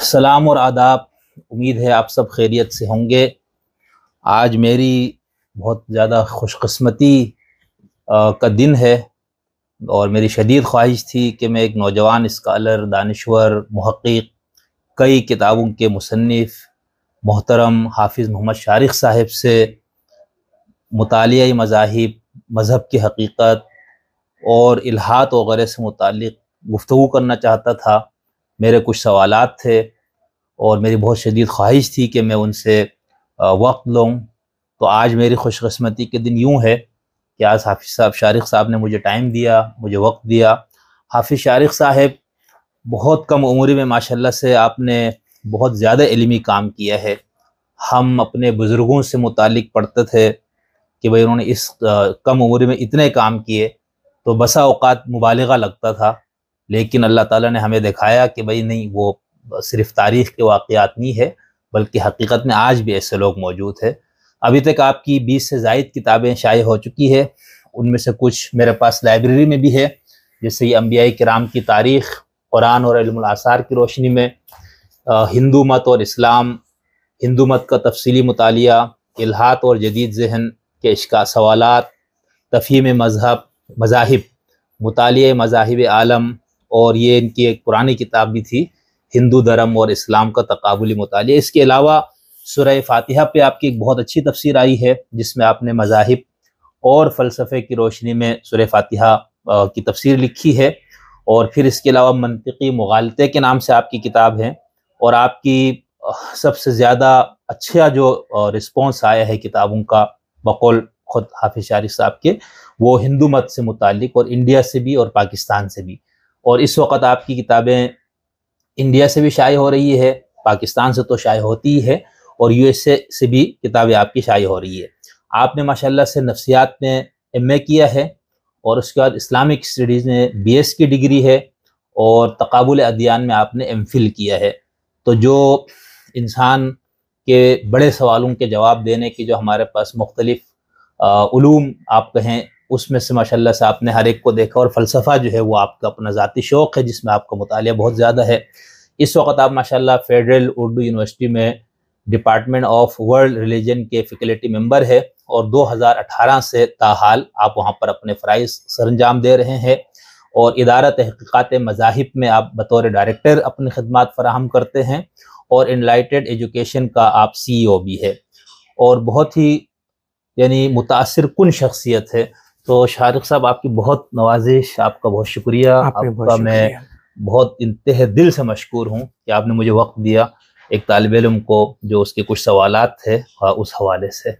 سلام اور آداب، امید ہے آپ سب خیریت سے ہوں گے۔ آج میری بہت زیادہ خوش قسمتی کا دن ہے اور میری شدید خواہش تھی کہ میں ایک نوجوان اسکالر، دانشور، محقق، کئی کتابوں کے مصنف محترم حافظ محمد شارق صاحب سے مطالعہ مذاہب، مذہب کی حقیقت اور الہات وغیرہ سے متعلق گفتگو کرنا چاہتا تھا۔ میرے کچھ سوالات تھے اور میری بہت شدید خواہش تھی کہ میں ان سے وقت لوں۔ تو آج میری خوش قسمتی کے دن یوں ہے کہ آج حافظ صاحب شارق صاحب نے مجھے ٹائم دیا، مجھے وقت دیا۔ حافظ شارق صاحب بہت کم عمری میں ماشاءاللہ سے آپ نے بہت زیادہ علمی کام کیا ہے۔ ہم اپنے بزرگوں سے متعلق پڑھتے تھے کہ بھئی انہوں نے اس کم عمری میں اتنے کام کیے، تو بسا اوقات مبالغہ لگتا تھا، لیکن اللہ تعالیٰ نے ہمیں دکھایا کہ بھئی نہیں، وہ صرف تاریخ کے واقعات نہیں ہے بلکہ حقیقت میں آج بھی ایسے لوگ موجود ہیں۔ ابھی تک آپ کی 20 سے زائد کتابیں شائع ہو چکی ہے، ان میں سے کچھ میرے پاس لائبریری میں بھی ہے، جیسے یہ انبیاء کرام کی تاریخ، قرآن اور علم الاثار کی روشنی میں، ہندو مت اور اسلام، ہندو مت کا تفصیلی مطالعہ، الہات اور جدید ذہن کے سوالات، تفہیم مذاہب، مطالعہ مذاہب عالم، اور یہ ان کی ایک پرانی کتاب بھی تھی، ہندو دھرم اور اسلام کا تقابلی مطالعہ۔ اس کے علاوہ سورہ فاتحہ پہ آپ کی ایک بہت اچھی تفسیر آئی ہے، جس میں آپ نے مذاہب اور فلسفے کی روشنی میں سورہ فاتحہ کی تفسیر لکھی ہے۔ اور پھر اس کے علاوہ منطقی مغالطے کے نام سے آپ کی کتاب ہے، اور آپ کی سب سے زیادہ اچھا جو رسپانس آیا ہے کتابوں کا بقول خود حافظ شارق صاحب کے، وہ ہندو مت سے متعلق، اور انڈیا سے بھی اور پاکستان سے بھی۔ اور اس وقت آپ کی کتابیں انڈیا سے بھی شائع ہو رہی ہے، پاکستان سے تو شائع ہوتی ہی ہے، اور یو ایس اے سے بھی کتابیں آپ کی شائع ہو رہی ہے۔ آپ نے ماشاءاللہ سے نفسیات میں ایم اے کیا ہے، اور اس کے بعد اسلامک اسٹڈیز میں بی ایس کی ڈگری ہے، اور تقابل ادیان میں آپ نے ایم فل کیا ہے۔ تو جو انسان کے بڑے سوالوں کے جواب دینے کی جو ہمارے پاس مختلف علوم آپ کہیں، اس میں سے ماشاءاللہ سے آپ نے ہر ایک کو دیکھا، اور فلسفہ جو ہے وہ آپ کا اپنا ذاتی شوق ہے، جس میں آپ کا مطالعہ بہت زیادہ ہے۔ اس وقت آپ ماشاءاللہ فیڈرل اردو یونیورسٹی میں ڈپارٹمنٹ آف ورلڈ ریلیجن کے فیکلٹی ممبر ہے، اور 2018 سے تاحال آپ وہاں پر اپنے فرائض سر انجام دے رہے ہیں، اور ادارہ تحقیقات مذاہب میں آپ بطور ڈائریکٹر اپنی خدمات فراہم کرتے ہیں، اور انلائٹڈ ایجوکیشن کا آپ سی ای او بھی ہے، اور بہت ہی یعنی متاثر کن شخصیت ہے۔ تو شارق صاحب، آپ کی بہت نوازش، آپ کا بہت شکریہ، آپ کا میں بہت انتہے دل سے مشکور ہوں کہ آپ نے مجھے وقت دیا ایک طالب علم کو جو اس کے کچھ سوالات تھے اس حوالے سے۔